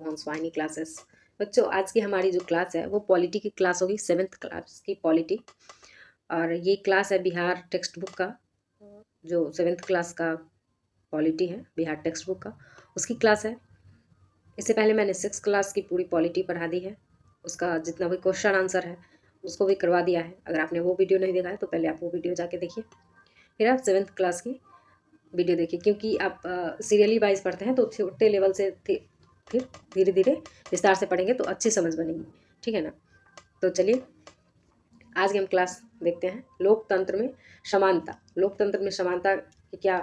हंसवाहिनी classes. बच्चों, आज की हमारी जो क्लास है वो पॉलिटी की क्लास होगी, 7th क्लास की पॉलिटी। और ये क्लास है बिहार टेक्स्ट बुक का, जो 7th क्लास का पॉलिटी है बिहार टेक्स्ट बुक का, उसकी क्लास है। इससे पहले मैंने 6th क्लास की पूरी पॉलिटी पढ़ा दी है, उसका जितना भी क्वेश्चन आंसर है उसको भी करवा दिया है। अगर आपने वो वीडियो नहीं देखा है तो पहले आप वो वीडियो जाके देखिए, फिर आप 7th क्लास की वीडियो देखिए। क्योंकि आप सीरियली वाइज पढ़ते हैं तो छोटे लेवल से फिर धीरे धीरे विस्तार से पढ़ेंगे तो अच्छी समझ बनेगी, ठीक है ना। तो चलिए आज की हम क्लास देखते हैं। लोकतंत्र में समानता। लोकतंत्र में समानता की क्या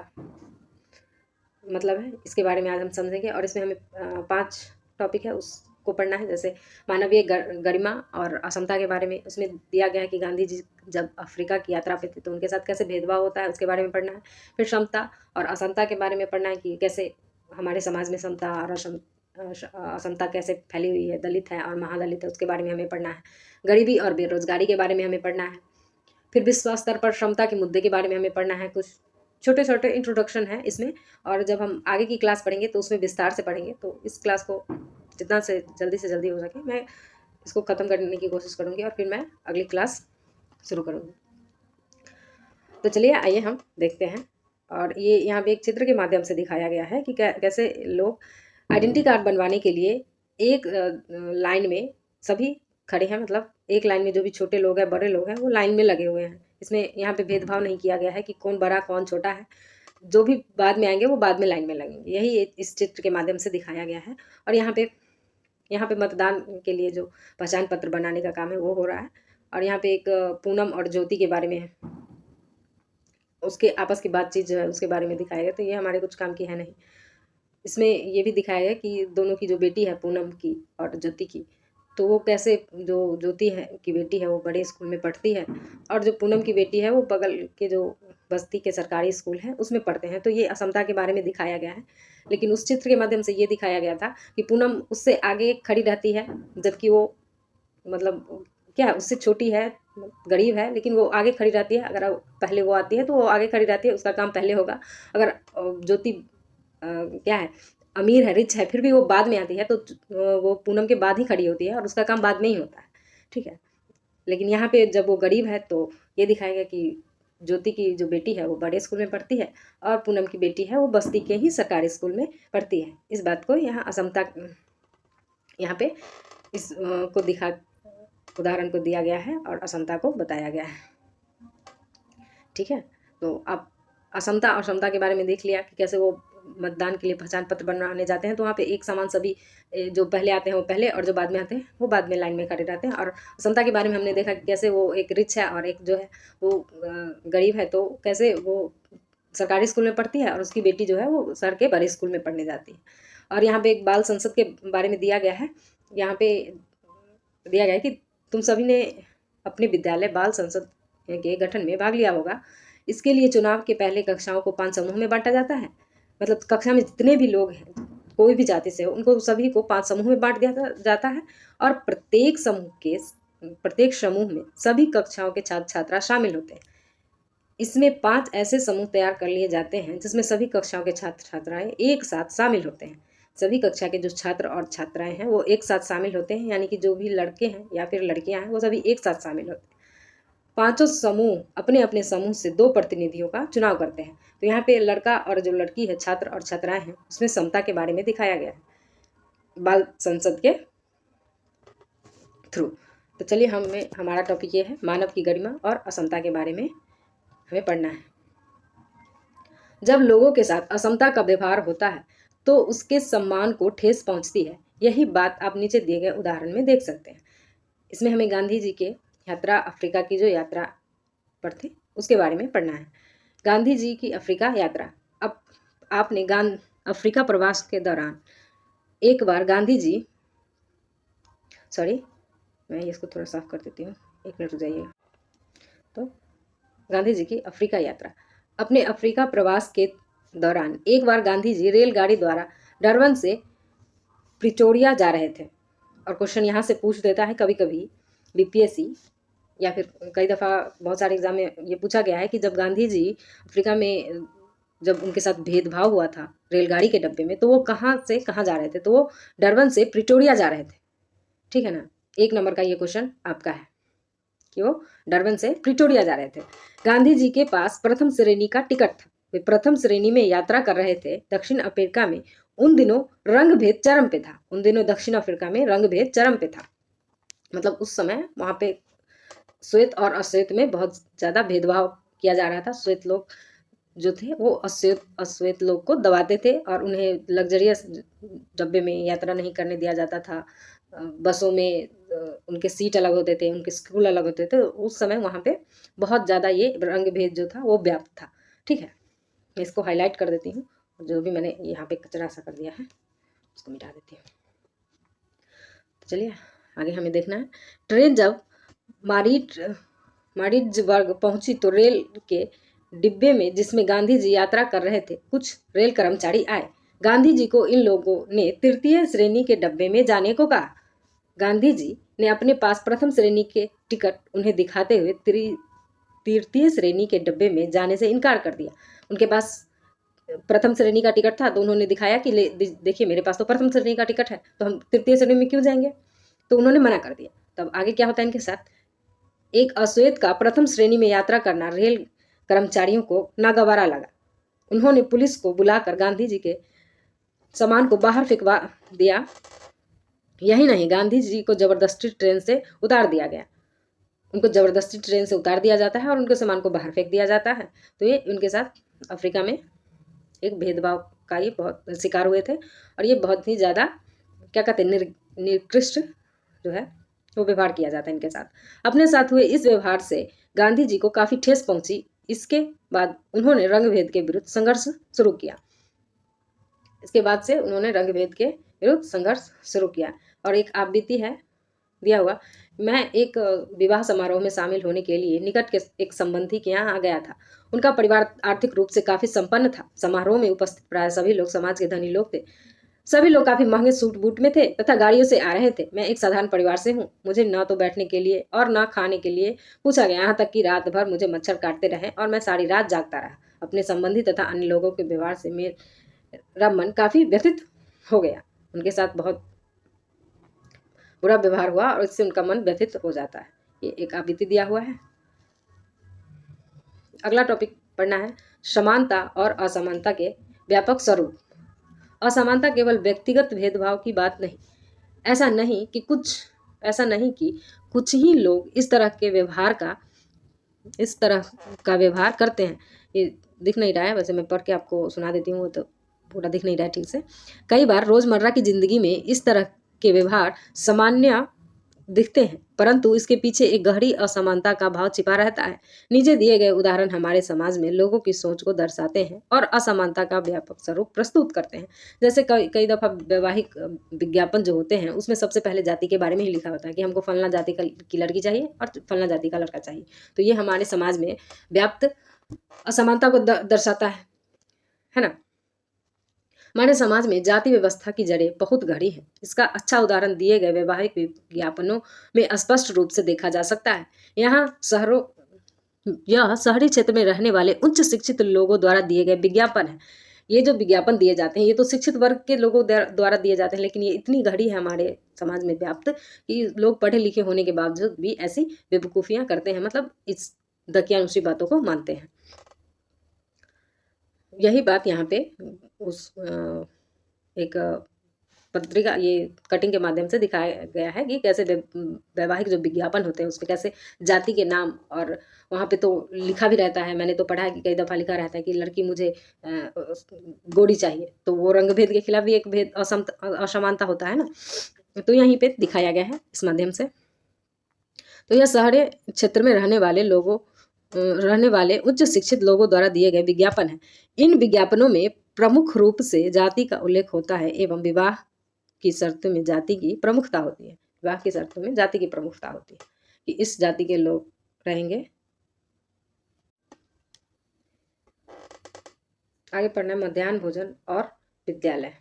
मतलब है, इसके बारे में आज हम समझेंगे। और इसमें हमें 5 टॉपिक है उसको पढ़ना है। जैसे मानवीय गरिमा और असमता के बारे में उसमें दिया गया है कि गांधी जी जब अफ्रीका की यात्रा पे थे तो उनके साथ कैसे भेदभाव होता है, उसके बारे में पढ़ना है। फिर समता और असमता के बारे में पढ़ना है कि कैसे हमारे समाज में समता और असमता कैसे फैली हुई है, दलित है और महादलित है, उसके बारे में हमें पढ़ना है। गरीबी और बेरोजगारी के बारे में हमें पढ़ना है। फिर विश्व स्तर पर क्षमता के मुद्दे के बारे में हमें पढ़ना है। कुछ छोटे छोटे इंट्रोडक्शन है इसमें, और जब हम आगे की क्लास पढ़ेंगे तो उसमें विस्तार से पढ़ेंगे। तो इस क्लास को जितना से जल्दी हो सके मैं इसको ख़त्म करने की कोशिश करूँगी और फिर मैं अगली क्लास शुरू करूँगी। तो चलिए आइए हम देखते हैं। और ये यहाँ पे एक चित्र के माध्यम से दिखाया गया है कि कैसे लोग आइडेंटिटी कार्ड बनवाने के लिए एक लाइन में सभी खड़े हैं। मतलब एक लाइन में जो भी छोटे लोग हैं, बड़े लोग हैं, वो लाइन में लगे हुए हैं। इसमें यहाँ पे भेदभाव नहीं किया गया है कि कौन बड़ा कौन छोटा है। जो भी बाद में आएंगे वो बाद में लाइन में लगेंगे, यही इस चित्र के माध्यम से दिखाया गया है। और यहाँ पे मतदान के लिए जो पहचान पत्र बनाने का काम है वो हो रहा है। और यहाँ पे एक पूनम और ज्योति के बारे में है, उसके आपस की बातचीत जो है उसके बारे में दिखाया गया। तो ये हमारे कुछ काम की है नहीं। इसमें ये भी दिखाया गया कि दोनों की जो बेटी है पूनम की और ज्योति की, तो वो कैसे, जो ज्योति है की बेटी है वो बड़े स्कूल में पढ़ती है और जो पूनम की बेटी है वो बगल के जो बस्ती के सरकारी स्कूल है उसमें पढ़ते हैं। तो ये असमता के बारे में दिखाया गया है। लेकिन उस चित्र के माध्यम से ये दिखाया गया था कि पूनम उससे आगे खड़ी रहती है, जबकि वो मतलब क्या उससे छोटी है, गरीब है, लेकिन वो आगे खड़ी रहती है। अगर पहले वो आती है तो वो आगे खड़ी रहती है, उसका काम पहले होगा। अगर ज्योति क्या है, अमीर है, रिच है, फिर भी वो बाद में आती है तो वो पूनम के बाद ही खड़ी होती है और उसका काम बाद में ही होता है, ठीक है। लेकिन यहाँ पे जब वो गरीब है तो ये दिखाया गया कि ज्योति की जो बेटी है वो बड़े स्कूल में पढ़ती है और पूनम की बेटी है वो बस्ती के ही सरकारी स्कूल में पढ़ती है। इस बात को यहाँ असमता, यहाँ पे इस को दिखा उदाहरण को दिया गया है और असमता को बताया गया है, ठीक है। तो आप असमता और समता के बारे में देख लिया कि कैसे वो मतदान के लिए पहचान पत्र बनवाने जाते हैं तो वहाँ पे एक समान सभी जो पहले आते हैं वो पहले और जो बाद में आते हैं वो बाद में लाइन में खड़े रहते हैं। और समता के बारे में हमने देखा कि कैसे वो एक रिच है और एक जो है वो गरीब है, तो कैसे वो सरकारी स्कूल में पढ़ती है और उसकी बेटी जो है वो शहर के बड़े स्कूल में पढ़ने जाती है। और यहाँ पे एक बाल संसद के बारे में दिया गया है। यहाँ पे दिया गया है कि तुम सभी ने अपने विद्यालय बाल संसद के गठन में भाग लिया होगा। इसके लिए चुनाव के पहले कक्षाओं को 5 समूह में बांटा जाता है। मतलब कक्षा में जितने भी लोग हैं, कोई भी जाति से हो, उनको सभी को 5 समूह में बांट दिया जाता है। और प्रत्येक समूह में सभी कक्षाओं के छात्र छात्रा शामिल होते हैं। इसमें 5 ऐसे समूह तैयार कर लिए जाते हैं जिसमें सभी कक्षाओं के छात्र छात्राएं एक साथ शामिल होते हैं। सभी कक्षा के जो छात्र और छात्राएं हैं वो एक साथ शामिल होते हैं, यानी कि जो भी लड़के हैं या फिर लड़कियां हैं वो सभी एक साथ शामिल होते हैं। 5 समूह अपने अपने समूह से 2 प्रतिनिधियों का चुनाव करते हैं। तो यहाँ पे लड़का और जो लड़की है, छात्र और छात्राएं हैं, उसमें समता के बारे में दिखाया गया है बाल संसद के थ्रू। तो चलिए हमारा टॉपिक ये है, मानव की गरिमा और असमता के बारे में हमें पढ़ना है। जब लोगों के साथ असमता का व्यवहार होता है तो उसके सम्मान को ठेस पहुंचती है। यही बात आप नीचे दिए गए उदाहरण में देख सकते हैं। इसमें हमें गांधी जी के यात्रा, अफ्रीका की जो यात्रा पर थे उसके बारे में पढ़ना है। गांधी जी की अफ्रीका यात्रा। अब आपने अफ्रीका प्रवास के दौरान एक बार गांधी जी, मैं इसको थोड़ा साफ कर देती हूँ, 1 मिनट रुक जाइएगा। तो गांधी जी की अफ्रीका यात्रा। अपने अफ्रीका प्रवास के दौरान एक बार गांधी जी रेलगाड़ी द्वारा डरबन से प्रिटोरिया जा रहे थे। और क्वेश्चन यहाँ से पूछ देता है कभी कभी बीपीएससी, या फिर कई दफ़ा बहुत सारे एग्जाम में ये पूछा गया है कि जब गांधी जी अफ्रीका में जब उनके साथ भेदभाव हुआ था रेलगाड़ी के डब्बे में, तो वो कहाँ से कहाँ जा रहे थे? तो वो डरबन से प्रिटोरिया जा रहे थे। ठीक है ना, 1 नंबर का ये क्वेश्चन आपका है कि वो डरबन से प्रिटोरिया जा रहे थे। गांधी जी के पास प्रथम श्रेणी का टिकट था, वे प्रथम श्रेणी में यात्रा कर रहे थे। दक्षिण अफ्रीका में उन दिनों रंगभेद चरम पे था। उन दिनों दक्षिण अफ्रीका में रंगभेद चरम पे था, मतलब उस समय वहाँ पे श्वेत और अश्वेत में बहुत ज़्यादा भेदभाव किया जा रहा था। श्वेत लोग जो थे वो अश्वेत लोग को दबाते थे और उन्हें लग्जरियस डब्बे में यात्रा नहीं करने दिया जाता था। बसों में उनके सीट अलग होते थे, उनके स्कूल अलग होते थे। उस समय वहाँ पे बहुत ज़्यादा ये रंग भेद जो था वो व्याप्त था। ठीक है, मैं इसको हाईलाइट कर देती हूँ, जो भी मैंने यहाँ पे कचरा सा कर दिया है उसको मिटा देती हूँ। तो चलिए आगे हमें देखना है। ट्रेन जब मारिट्सबर्ग पहुंची तो रेल के डिब्बे में जिसमें गांधी जी यात्रा कर रहे थे, कुछ रेल कर्मचारी आए। गांधी जी को इन लोगों ने तृतीय श्रेणी के डब्बे में जाने को कहा। गांधी जी ने अपने पास प्रथम श्रेणी के टिकट उन्हें दिखाते हुए तृतीय श्रेणी के डब्बे में जाने से इनकार कर दिया। उनके पास प्रथम श्रेणी का टिकट था तो उन्होंने दिखाया कि देखिए मेरे पास तो प्रथम श्रेणी का टिकट है, तो हम तृतीय श्रेणी में क्यों जाएंगे? तो उन्होंने मना कर दिया। तब आगे क्या होता है इनके साथ? एक अश्वेत का प्रथम श्रेणी में यात्रा करना रेल कर्मचारियों को नागवारा लगा। उन्होंने पुलिस को बुलाकर गांधी जी के सामान को बाहर फेंकवा दिया। यही नहीं, गांधी जी को जबरदस्ती ट्रेन से उतार दिया गया। उनको जबरदस्ती ट्रेन से उतार दिया जाता है और उनके सामान को बाहर फेंक दिया जाता है। तो ये उनके साथ अफ्रीका में एक भेदभाव का ये बहुत शिकार हुए थे और ये बहुत ही ज़्यादा क्या कहते हैं निकृष्ट जो है वो व्यवहार किया जाता है इनके साथ। अपने साथ हुए इस व्यवहार से गांधी जी को काफ़ी ठेस पहुंची। इसके बाद उन्होंने रंगभेद के विरुद्ध संघर्ष शुरू किया। इसके बाद से उन्होंने रंगभेद के विरुद्ध संघर्ष शुरू किया। और एक आवृत्ति है दिया हुआ, मैं एक विवाह समारोह में शामिल होने के लिए निकट के एक संबंधी के यहाँ आ गया था। उनका परिवार आर्थिक रूप से काफ़ी संपन्न था। समारोह में उपस्थित प्राय सभी लोग समाज के धनी लोग थे। सभी लोग काफ़ी महंगे सूट बूट में थे तथा गाड़ियों से आ रहे थे। मैं एक साधारण परिवार से हूँ। मुझे न तो बैठने के लिए और न खाने के लिए पूछा गया, यहाँ तक कि रात भर मुझे मच्छर काटते रहे और मैं सारी रात जागता रहा। अपने संबंधी तथा अन्य लोगों के व्यवहार से मेरा मन काफ़ी व्यथित हो गया। उनके साथ बहुत बुरा व्यवहार हुआ और इससे उनका मन व्यथित हो जाता है। ये एक आवृत्ति दिया हुआ है। अगला टॉपिक पढ़ना है, समानता और असमानता के व्यापक स्वरूप। असमानता केवल व्यक्तिगत भेदभाव की बात नहीं। ऐसा नहीं कि कुछ ही लोग इस तरह का व्यवहार करते हैं। ये दिख नहीं रहा है, वैसे मैं पढ़ के आपको सुना देती हूँ, वो तो पूरा दिख नहीं रहा है ठीक से। कई बार रोजमर्रा की जिंदगी में इस तरह के व्यवहार सामान्य दिखते हैं, परंतु इसके पीछे एक गहरी असमानता का भाव छिपा रहता है। नीचे दिए गए उदाहरण हमारे समाज में लोगों की सोच को दर्शाते हैं और असमानता का व्यापक स्वरूप प्रस्तुत करते हैं। जैसे कई दफ़ा वैवाहिक विज्ञापन जो होते हैं उसमें सबसे पहले जाति के बारे में ही लिखा होता है कि हमको फलना जाति की लड़की चाहिए और फलना जाति का लड़का चाहिए। तो ये हमारे समाज में व्याप्त असमानता को दर्शाता है ना। हमारे समाज में जाति व्यवस्था की जड़ें बहुत गहरी हैं। इसका अच्छा उदाहरण दिए गए वैवाहिक विज्ञापनों में स्पष्ट रूप से देखा जा सकता है। यह शहरी क्षेत्र में रहने वाले उच्च शिक्षित लोगों द्वारा दिए गए विज्ञापन है। ये जो विज्ञापन दिए जाते हैं ये तो शिक्षित वर्ग के लोगों द्वारा दिए जाते हैं, लेकिन ये इतनी गहरी है हमारे समाज में व्याप्त कि लोग पढ़े लिखे होने के बावजूद भी ऐसी बेवकूफ़ियाँ करते हैं, मतलब इस दकियानुसी बातों को मानते हैं। यही बात यहाँ पे उस एक पत्रिका ये कटिंग के माध्यम से दिखाया गया है कि कैसे वैवाहिक जो विज्ञापन होते हैं उस पर कैसे जाति के नाम, और वहाँ पे तो लिखा भी रहता है, मैंने तो पढ़ा है कि कई दफ़ा लिखा रहता है कि लड़की मुझे गोरी चाहिए, तो वो रंग भेद के खिलाफ भी एक भेद असमानता होता है ना। तो यहीं पे दिखाया गया है इस माध्यम से। तो यह शहरी क्षेत्र में रहने वाले उच्च शिक्षित लोगों द्वारा दिए गए विज्ञापन है। इन विज्ञापनों में प्रमुख रूप से जाति का उल्लेख होता है एवं विवाह की शर्तों में जाति की प्रमुखता होती है। विवाह की शर्तों में जाति की प्रमुखता होती है कि इस जाति के लोग रहेंगे। आगे पढ़ना है मध्याह्न भोजन और विद्यालय।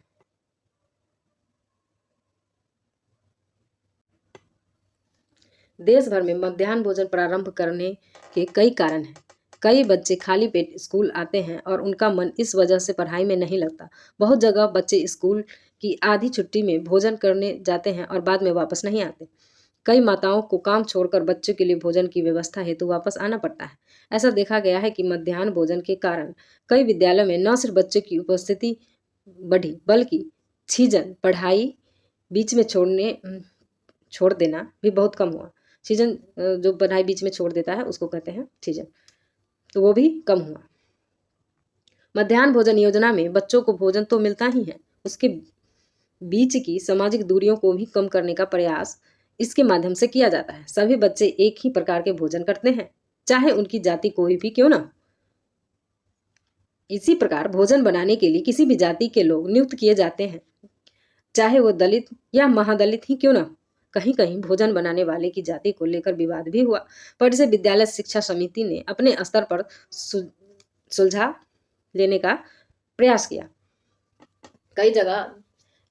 देश भर में मध्याह्न भोजन प्रारंभ करने के कई कारण हैं। कई बच्चे खाली पेट स्कूल आते हैं और उनका मन इस वजह से पढ़ाई में नहीं लगता। बहुत जगह बच्चे स्कूल की आधी छुट्टी में भोजन करने जाते हैं और बाद में वापस नहीं आते। कई माताओं को काम छोड़कर बच्चों के लिए भोजन की व्यवस्था हेतु वापस आना पड़ता है। ऐसा देखा गया है कि मध्याह्न भोजन के कारण कई विद्यालयों में न सिर्फ बच्चों की उपस्थिति बढ़ी, बल्कि सीजन पढ़ाई बीच में छोड़ देना भी बहुत कम हुआ। सीजन जो पढ़ाई बीच में छोड़ देता है उसको कहते हैं सीजन, तो वो भी कम हुआ। मध्याह्न भोजन योजना में बच्चों को भोजन तो मिलता ही है, उसके बीच की सामाजिक दूरियों को भी कम करने का प्रयास इसके माध्यम से किया जाता है। सभी बच्चे एक ही प्रकार के भोजन करते हैं, चाहे उनकी जाति कोई भी क्यों ना हो। इसी प्रकार भोजन बनाने के लिए किसी भी जाति के लोग नियुक्त किए जाते हैं, चाहे वो दलित या महादलित ही क्यों ना हो। कहीं कहीं भोजन बनाने वाले की जाति को लेकर विवाद भी हुआ, पर इसे विद्यालय शिक्षा समिति ने अपने स्तर पर सुलझा लेने का प्रयास किया। कई जगह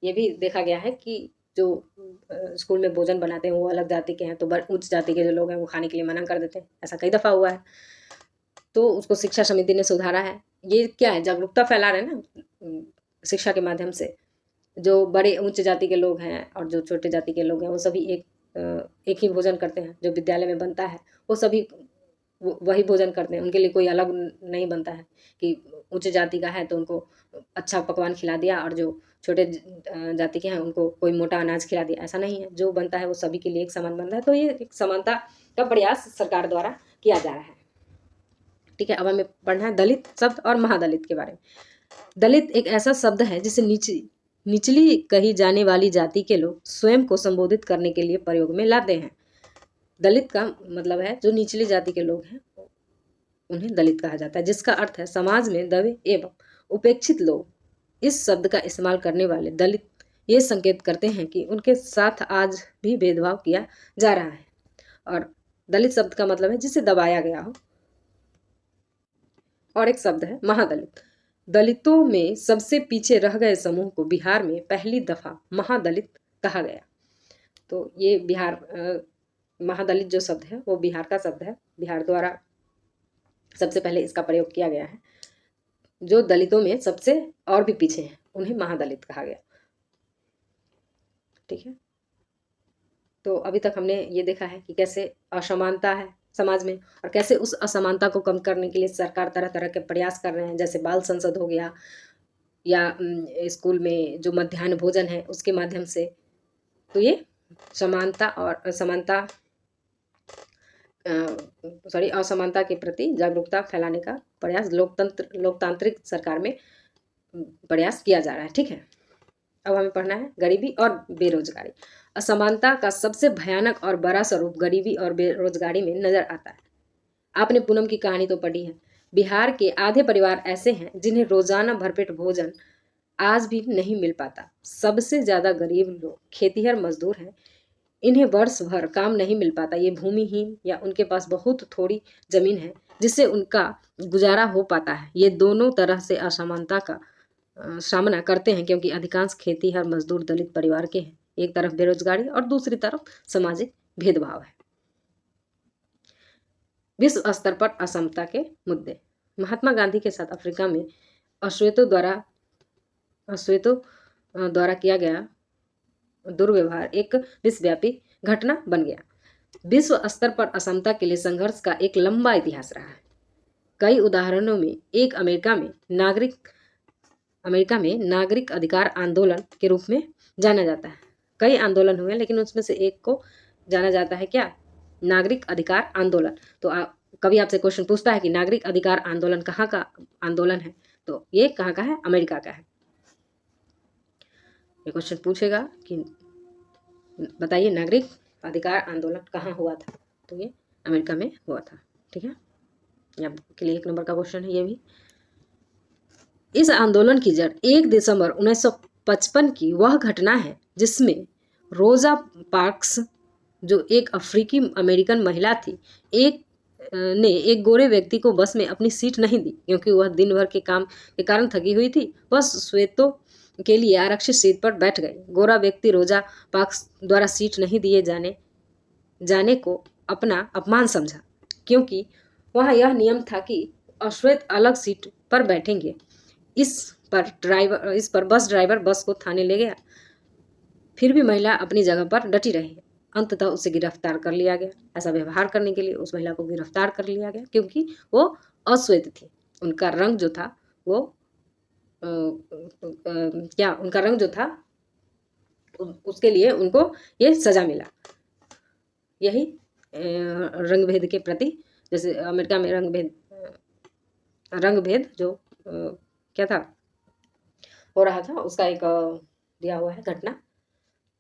ये भी देखा गया है कि जो स्कूल में भोजन बनाते हैं वो अलग जाति के हैं, तो उच्च जाति के जो लोग हैं वो खाने के लिए मना कर देते हैं। ऐसा कई दफ़ा हुआ है, तो उसको शिक्षा समिति ने सुधारा है। ये क्या है, जागरूकता फैला रहे हैं ना शिक्षा के माध्यम से। जो बड़े उच्च जाति के लोग हैं और जो छोटे जाति के लोग हैं वो सभी एक ही भोजन करते हैं। जो विद्यालय में बनता है वो सभी वही भोजन करते हैं, उनके लिए कोई अलग नहीं बनता है कि उच्च जाति का है तो उनको अच्छा पकवान खिला दिया और जो छोटे जाति के हैं उनको कोई मोटा अनाज खिला दिया। ऐसा नहीं है, जो बनता है वो सभी के लिए एक समान बनता है। तो ये एक समानता का प्रयास सरकार द्वारा किया जा रहा है। ठीक है, अब हमें पढ़ना है दलित शब्द और महादलित के बारे में। दलित एक ऐसा शब्द है जिसे निचली कही जाने वाली जाति के लोग स्वयं को संबोधित करने के लिए प्रयोग में लाते हैं। दलित का मतलब है जो निचली जाति के लोग हैं उन्हें दलित कहा जाता है, जिसका अर्थ है समाज में दबे एवं उपेक्षित लोग। इस शब्द का इस्तेमाल करने वाले दलित ये संकेत करते हैं कि उनके साथ आज भी भेदभाव किया जा रहा है। और दलित शब्द का मतलब है जिसे दबाया गया हो। और एक शब्द है महादलित। दलितों में सबसे पीछे रह गए समूह को बिहार में पहली दफा महादलित कहा गया। तो ये बिहार महादलित जो शब्द है वो बिहार का शब्द है, बिहार द्वारा सबसे पहले इसका प्रयोग किया गया है। जो दलितों में सबसे और भी पीछे हैं उन्हें महादलित कहा गया। ठीक है, तो अभी तक हमने ये देखा है कि कैसे असमानता है समाज में और कैसे उस असमानता को कम करने के लिए सरकार तरह तरह के प्रयास कर रहे हैं। जैसे बाल संसद हो गया या स्कूल में जो मध्याह्न भोजन है उसके माध्यम से। तो ये समानता और असमानता असमानता के प्रति जागरूकता फैलाने का प्रयास लोकतांत्रिक सरकार में प्रयास किया जा रहा है। ठीक है, अब हमें पढ़ना है गरीबी और बेरोजगारी। असमानता का सबसे भयानक और बड़ा स्वरूप गरीबी और बेरोजगारी में नजर आता है। आपने पूनम की कहानी तो पढ़ी है। बिहार के आधे परिवार ऐसे हैं जिन्हें रोजाना भरपेट भोजन आज भी नहीं मिल पाता। सबसे ज्यादा गरीब लोग खेतीहर मजदूर हैं। इन्हें वर्ष भर काम नहीं मिल पाता। ये भूमिहीन या उनके पास बहुत थोड़ी जमीन है जिससे उनका गुजारा हो पाता है। ये दोनों तरह से असमानता का सामना करते हैं क्योंकि अधिकांश खेतीहर मजदूर दलित परिवार के हैं। एक तरफ बेरोजगारी और दूसरी तरफ सामाजिक भेदभाव है। विश्व स्तर पर असमता के मुद्दे। महात्मा गांधी के साथ अफ्रीका में अश्वेतों द्वारा किया गया दुर्व्यवहार एक विश्वव्यापी घटना बन गया। विश्व स्तर पर असमता के लिए संघर्ष का एक लंबा इतिहास रहा है। कई उदाहरणों में एक अमेरिका में नागरिक अधिकार आंदोलन के रूप में जाना जाता है। कई आंदोलन हुए लेकिन उसमें से एक को जाना जाता है क्या, नागरिक अधिकार आंदोलन। तो कभी आपसे क्वेश्चन पूछता है कि नागरिक अधिकार आंदोलन कहाँ का आंदोलन है, तो ये कहाँ का है, अमेरिका का है। ये क्वेश्चन पूछेगा कि बताइए नागरिक अधिकार आंदोलन कहाँ हुआ था, तो ये अमेरिका में हुआ था। ठीक है, आपके लिए 1 नंबर का क्वेश्चन है ये भी। इस आंदोलन की जड़ 1 दिसंबर 1955 की वह घटना है जिसमें रोजा पार्क्स जो एक अफ्रीकी अमेरिकन महिला थी ने एक गोरे व्यक्ति को बस में अपनी सीट नहीं दी क्योंकि वह दिन भर के काम के कारण थकी हुई थी। वह श्वेतों के लिए आरक्षित सीट पर बैठ गई। गोरा व्यक्ति रोजा पार्क्स द्वारा सीट नहीं दिए जाने को अपना अपमान समझा क्योंकि वहाँ यह नियम था कि अश्वेत अलग सीट पर बैठेंगे। इस पर बस ड्राइवर बस को थाने ले गया। फिर भी महिला अपनी जगह पर डटी रही। अंततः उसे गिरफ्तार कर लिया गया। ऐसा व्यवहार करने के लिए उस महिला को गिरफ्तार कर लिया गया क्योंकि वो अश्वेत थी। उनका रंग जो था वो उनका रंग जो था उसके लिए उनको ये सजा मिला। यही रंग भेद के प्रति, जैसे अमेरिका में रंग भेद जो क्या था हो रहा था, उसका एक दिया हुआ है घटना।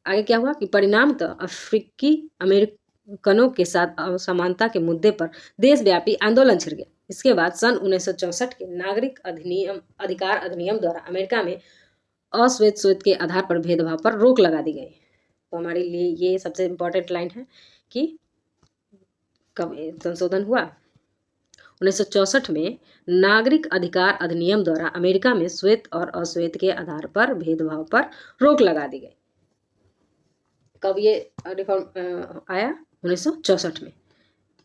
आगे क्या हुआ कि परिणामतः अफ्रीकी अमेरिकनों के साथ असमानता के मुद्दे पर देशव्यापी आंदोलन छिड़ गया। इसके बाद सन 1964 के नागरिक अधिकार अधिनियम द्वारा अमेरिका में अश्वेत के आधार पर भेदभाव पर रोक लगा दी गई। तो हमारे लिए ये सबसे इम्पोर्टेंट लाइन है कि कब संशोधन हुआ। 1964 में नागरिक अधिकार अधिनियम द्वारा अमेरिका में श्वेत और अश्वेत के आधार पर भेदभाव पर रोक लगा दी गई। कब ये रिफॉर्म आया? 1964 में।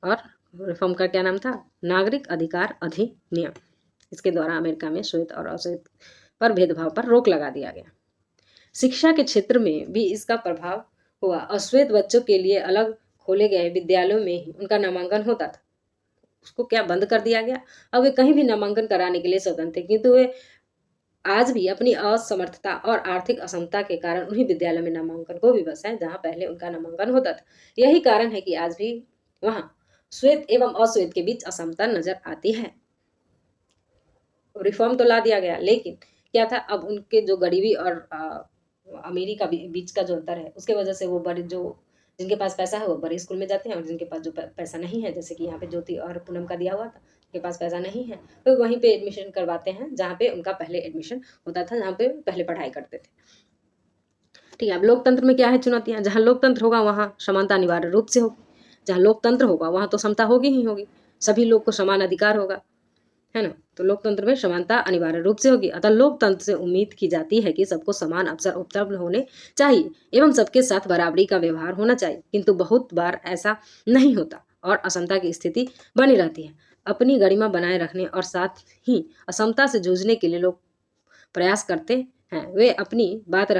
और रिफॉर्म का क्या नाम था? नागरिक अधिकार अधिनियम। इसके द्वारा अमेरिका में श्वेत और अश्वेत पर भेदभाव पर रोक लगा दिया गया। शिक्षा के क्षेत्र में भी इसका प्रभाव हुआ। अश्वेत बच्चों के लिए अलग खोले गए विद्यालयों में ही उनका नामांकन होता था। उसको क्या बंद कर दिया गया? अब वे कहीं भी नामांकन कराने के लिए स्वतंत्र थे, किंतु वे आज भी अपनी असमर्थता और आर्थिक असमता के कारण उन्हीं विद्यालयों में नामांकन को विवश हैं जहां पहले उनका नामांकन होता था। यही कारण है कि आज भी वहां श्वेत एवं अश्वेत के बीच असमता नजर आती है। रिफॉर्म तो ला दिया गया, लेकिन क्या था, अब उनके जो गरीबी और अमीरी का बीच का जो अंतर है, उसके वजह से वो बड़े जो जिनके पास पैसा है वो बड़े स्कूल में जाते हैं, और जिनके पास जो पैसा नहीं है, जैसे कि यहाँ पे ज्योति और पूनम का दिया हुआ था, के पास पैसा नहीं है तो वहीं पे एडमिशन करवाते हैं जहाँ पे उनका पहले एडमिशन होता था, जहाँ पे पहले पढ़ाई करते थे। ठीक है। अब लोकतंत्र में क्या है चुनौतियाँ? जहाँ लोकतंत्र होगा वहाँ समानता अनिवार्य रूप से होगी। जहाँ लोकतंत्र होगा वहाँ तो समता होगी ही होगी, सभी लोग को समान अधिकार होगा, है ना। तो लोकतंत्र में समानता अनिवार्य रूप से होगी। अतः लोकतंत्र से उम्मीद की जाती है कि सबको समान अवसर उपलब्ध होने चाहिए एवं सबके साथ बराबरी का व्यवहार होना चाहिए, किंतु बहुत बार ऐसा नहीं होता और असमता की स्थिति बनी रहती है। अपनी गरिमा बनाए रखने और साथ ही असमता से जूझने के लिए लोग प्रयास करते हैं। वे अपनी बात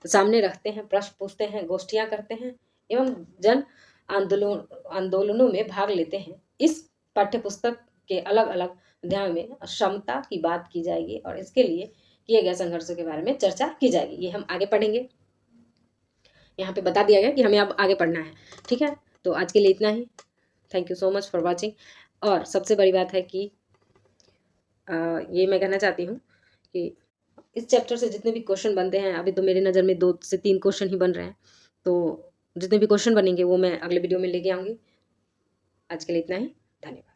सामने रखते हैं, प्रश्न पूछते हैं, गोष्ठियां करते हैं एवं जन आंदोलनों में भाग लेते हैं। इस पाठ्यपुस्तक के अलग अलग अध्याय में क्षमता की बात की जाएगी और इसके लिए किए गए संघर्षों के बारे में चर्चा की जाएगी। ये हम आगे पढ़ेंगे। यहाँ पे बता दिया गया कि हमें अब आगे पढ़ना है। ठीक है, तो आज के लिए इतना ही। Thank you so much for watching. और सबसे बड़ी बात है कि ये मैं कहना चाहती हूँ कि इस चैप्टर से जितने भी क्वेश्चन बनते हैं, अभी तो मेरी नज़र में 2 से 3 क्वेश्चन ही बन रहे हैं, तो जितने भी क्वेश्चन बनेंगे वो मैं अगले वीडियो में लेके आऊँगी। आज के लिए इतना ही। धन्यवाद।